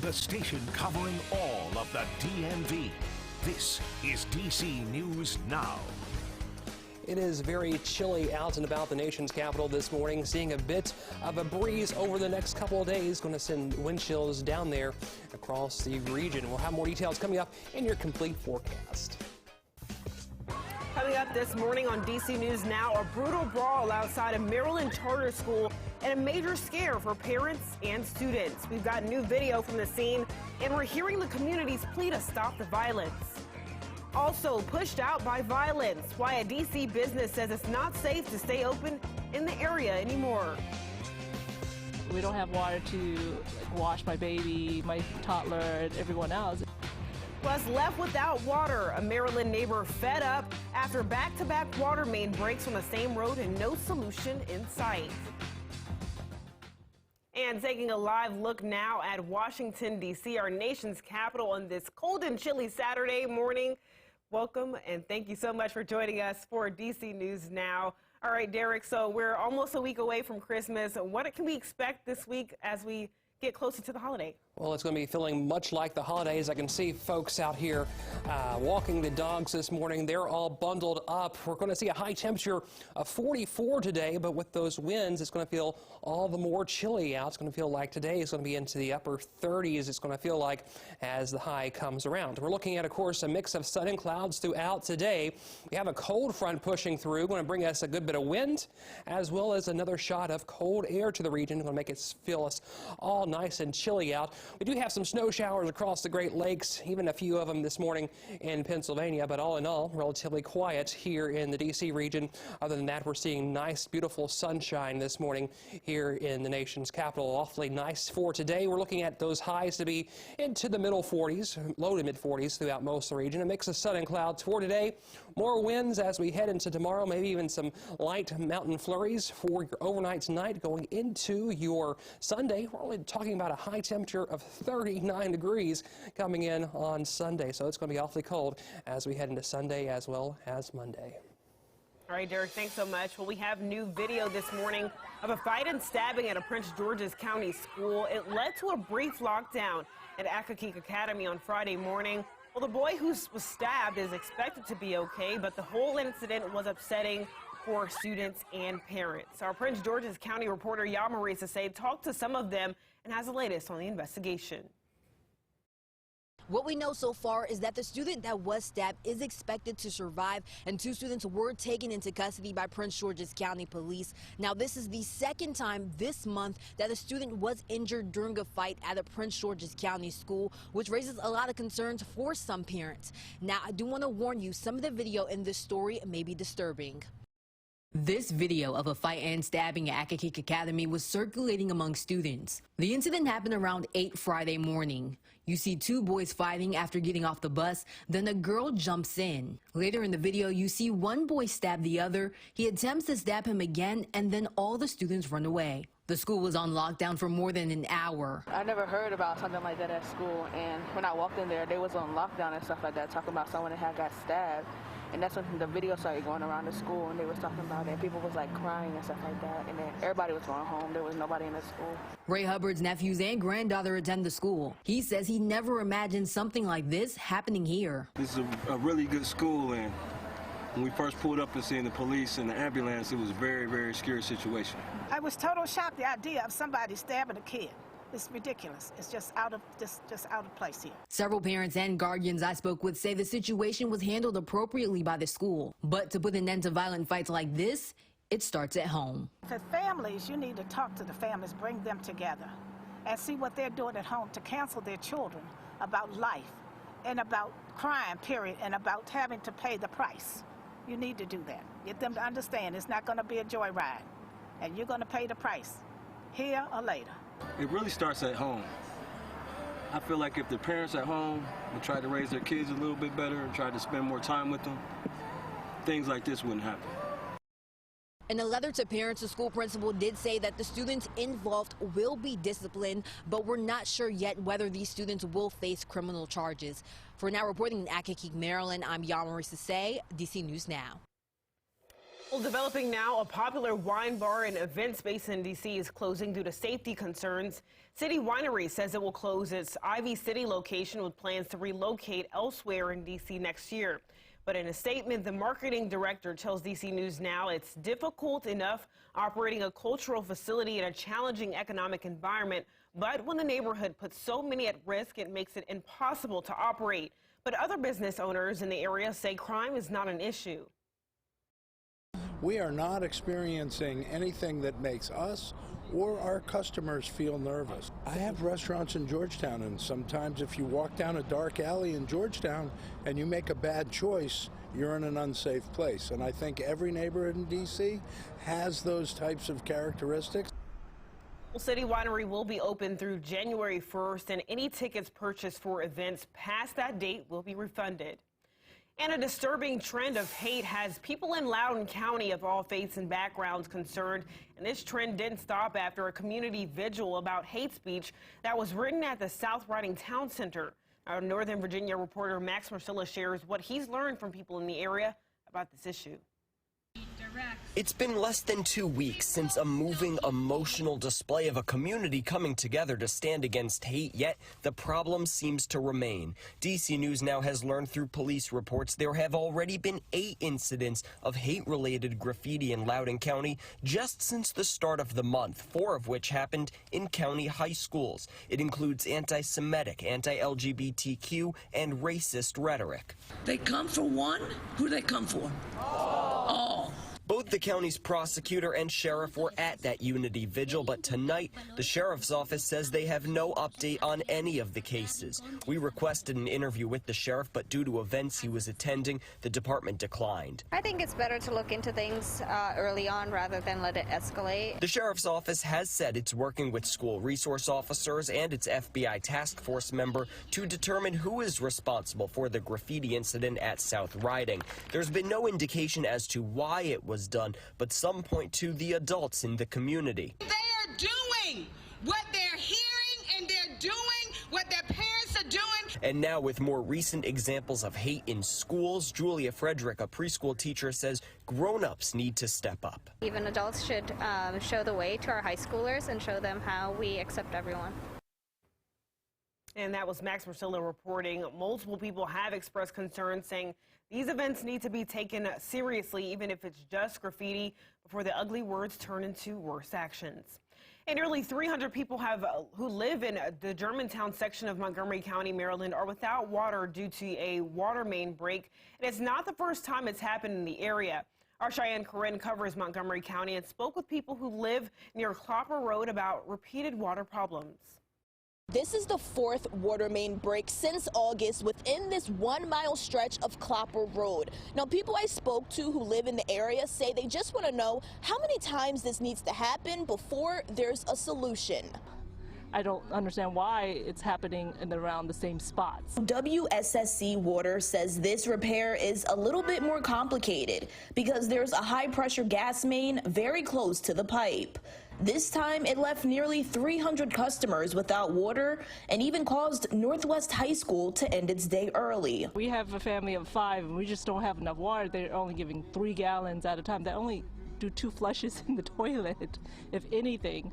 the station covering all of the DMV. This is DC News Now. It is very chilly out and about the nation's capital this morning. Seeing a bit of a breeze over the next couple of days. Going to send wind chills down there across the region. We'll have more details coming up in your complete forecast. Coming up this morning on DC News Now, a brutal brawl outside a Maryland charter school and a major scare for parents and students. We've got new video from the scene, and we're hearing the community's plea to stop the violence. Also pushed out by violence, why a DC business says it's not safe to stay open in the area anymore. We don't have water to wash my baby, my toddler, and everyone else. Plus, left without water, a Maryland neighbor fed up after back-to-back water main breaks on the same road and no solution in sight. And taking a live look now at Washington, D.C., our nation's capital, on this cold and chilly Saturday morning. Welcome, and thank you so much for joining us for DC News Now. All right, Derek, so we're almost a week away from Christmas. What can we expect this week as we get closer to the holiday? Well, it's going to be feeling much like the holidays. I can see folks out here walking the dogs this morning. They're all bundled up. We're going to see a high temperature of 44 today, but with those winds, it's going to feel all the more chilly out. It's going to feel like today is going to be into the upper 30s. It's going to feel like as the high comes around. We're looking at, of course, a mix of sun and clouds throughout today. We have a cold front pushing through, going to bring us a good bit of wind, as well as another shot of cold air to the region. Going to make it feel us all nice and chilly out. We do have some snow showers across the Great Lakes, even a few of them this morning in Pennsylvania, but all in all, relatively quiet here in the D.C. region. Other than that, we're seeing nice, beautiful sunshine this morning here in the nation's capital. Awfully nice for today. We're looking at those highs to be into the middle 40s, low to mid 40s throughout most of the region. A mix of sun and clouds for today. More winds as we head into tomorrow, maybe even some light mountain flurries for your overnight tonight going into your Sunday. We're only talking about a high temperature of 39 degrees coming in on Sunday, so it's going to be awfully cold as we head into Sunday as well as Monday. All right, Derek, thanks so much. Well, we have new video this morning of a fight and stabbing at a Prince George's County school. It led to a brief lockdown at Accokeek Academy on Friday morning. Well, the boy who was stabbed is expected to be okay, but the whole incident was upsetting for students and parents. Our Prince George's County reporter Yamari Sase talked to some of them and has the latest on the investigation. What we know so far is that the student that was stabbed is expected to survive, and 2 students were taken into custody by Prince George's County Police. Now, this is the second time this month that a student was injured during a fight at a Prince George's County school, which raises a lot of concerns for some parents. Now, I do want to warn you, some of the video in this story may be disturbing. This video of a fight and stabbing at Accokeek Academy was circulating among students. The incident happened around 8 Friday morning. You see 2 boys fighting after getting off the bus, then a girl jumps in. Later in the video, you see one boy stab the other. He attempts to stab him again, and then all the students run away. The school was on lockdown for more than an hour. I never heard about something like that at school, and when I walked in there, they was on lockdown and stuff like that, talking about someone that had got stabbed. And that's when the video started going around the school, and they was talking about it, and people was like crying and stuff like that, and then everybody was going home. There was nobody in the school. Ray Hubbard's nephews and granddaughter attend the school. He says he never imagined something like this happening here. This is a really good school, and when we first pulled up and seen the police and the ambulance, it was a very, very scary situation. I was totally shocked, the idea of somebody stabbing a kid. It's ridiculous. It's just out of place here. Several parents and guardians I spoke with say the situation was handled appropriately by the school. But to put an end to violent fights like this, it starts at home. For families, you need to talk to the families, bring them together, and see what they're doing at home to counsel their children about life and about crime, period, and about having to pay the price. You need to do that. Get them to understand it's not going to be a joyride, and you're going to pay the price, here or later. It really starts at home. I feel like if the parents at home would try to raise their kids a little bit better and try to spend more time with them, things like this wouldn't happen. In a letter to parents, the school principal did say that the students involved will be disciplined, but we're not sure yet whether these students will face criminal charges. For now, reporting in Accokeek, Maryland, I'm Yamari Sase, DC News Now. Well, developing now, a popular wine bar and event space in D.C. is closing due to safety concerns. City Winery says it will close its Ivy City location with plans to relocate elsewhere in D.C. next year. But in a statement, the marketing director tells DC News Now it's difficult enough operating a cultural facility in a challenging economic environment. But when the neighborhood puts so many at risk, it makes it impossible to operate. But other business owners in the area say crime is not an issue. We are not experiencing anything that makes us or our customers feel nervous. I have restaurants in Georgetown, and sometimes if you walk down a dark alley in Georgetown and you make a bad choice, you're in an unsafe place. And I think every neighborhood in D.C. has those types of characteristics. City Winery will be open through January 1st, and any tickets purchased for events past that date will be refunded. And a disturbing trend of hate has people in Loudoun County of all faiths and backgrounds concerned. And this trend didn't stop after a community vigil about hate speech that was written at the South Riding Town Center. Our Northern Virginia reporter Max Marcella shares what he's learned from people in the area about this issue. It's been less than 2 weeks since a moving, emotional display of a community coming together to stand against hate, yet the problem seems to remain. DC News Now has learned through police reports there have already been 8 incidents of hate-related graffiti in Loudoun County just since the start of the month, 4 of which happened in county high schools. It includes anti-Semitic, anti-LGBTQ, and racist rhetoric. They come for one? Who do they come for? All. Both the county's prosecutor and sheriff were at that unity vigil, but tonight the sheriff's office says they have no update on any of the cases. We requested an interview with the sheriff, but due to events he was attending, the department declined. I think it's better to look into things early on rather than let it escalate. The sheriff's office has said it's working with school resource officers and its FBI task force member to determine who is responsible for the graffiti incident at South Riding. There's been no indication as to why it was done, but some point to the adults in the community. They are doing what they're hearing, and they're doing what their parents are doing. And now with more recent examples of hate in schools, Julia Frederick, a preschool teacher, says grown-ups need to step up. Even adults should show the way to our high schoolers and show them how we accept everyone. And that was Max Marcella reporting. Multiple people have expressed concern, saying these events need to be taken seriously, even if it's just graffiti, before the ugly words turn into worse actions. And nearly 300 people who live in the Germantown section of Montgomery County, Maryland, are without water due to a water main break. And it's not the first time it's happened in the area. Our Cheyenne Corinne covers Montgomery County and spoke with people who live near Clopper Road about repeated water problems. This is the 4th water main break since August within this 1-mile stretch of Clopper Road. Now, people I spoke to who live in the area say they just want to know how many times this needs to happen before there's a solution. I don't understand why it's happening in around the same spots. WSSC Water says this repair is a little bit more complicated because there's a high-pressure gas main very close to the pipe. This time, it left nearly 300 customers without water and even caused Northwest High School to end its day early. We have a family of 5, and we just don't have enough water. They're only giving 3 gallons at a time. They only do 2 flushes in the toilet, if anything.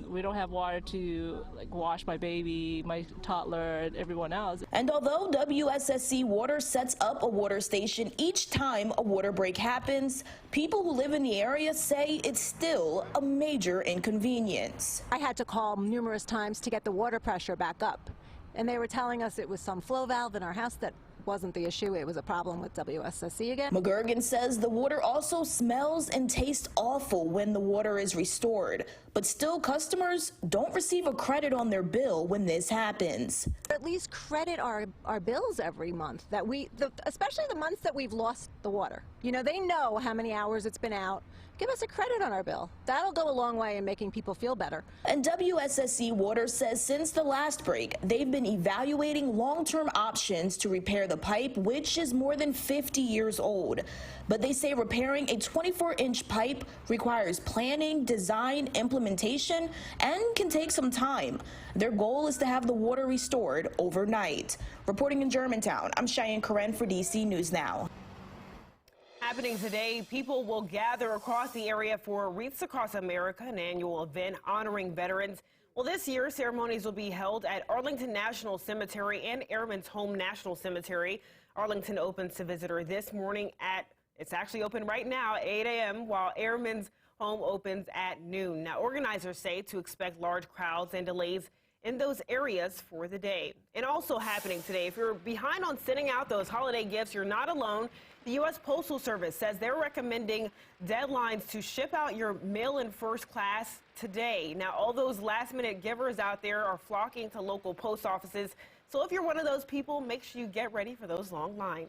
We don't have water to wash my baby, my toddler, and everyone else. And although WSSC Water sets up a water station each time a water break happens, people who live in the area say it's still a major inconvenience. I had to call numerous times to get the water pressure back up, and they were telling us it was some flow valve in our house that wasn't the issue. It was a problem with WSSC again. McGurgan says the water also smells and tastes awful when the water is restored, but still customers don't receive a credit on their bill when this happens. At least credit our bills every month, that especially the months that we've lost the water. You know, they know how many hours it's been out. Give us a credit on our bill. That'll go a long way in making people feel better. And WSSC Water says since the last break, they've been evaluating long-term options to repair the pipe, which is more than 50 years old. But they say repairing a 24-inch pipe requires planning, design, implementation, and can take some time. Their goal is to have the water restored overnight. Reporting in Germantown, I'm Cheyenne Corinne for DC News Now. Happening today, people will gather across the area for Wreaths Across America, an annual event honoring veterans. Well, this year, ceremonies will be held at Arlington National Cemetery and Airman's Home National Cemetery. Arlington opens to visitor this morning it's actually open right now, 8 a.m., while Airman's Home opens at noon. Now, organizers say to expect large crowds and delays in those areas for the day. And also happening today, if you're behind on sending out those holiday gifts, you're not alone. The U.S. Postal Service says they're recommending deadlines to ship out your mail in first class today. Now, all those last-minute givers out there are flocking to local post offices. So if you're one of those people, make sure you get ready for those long lines.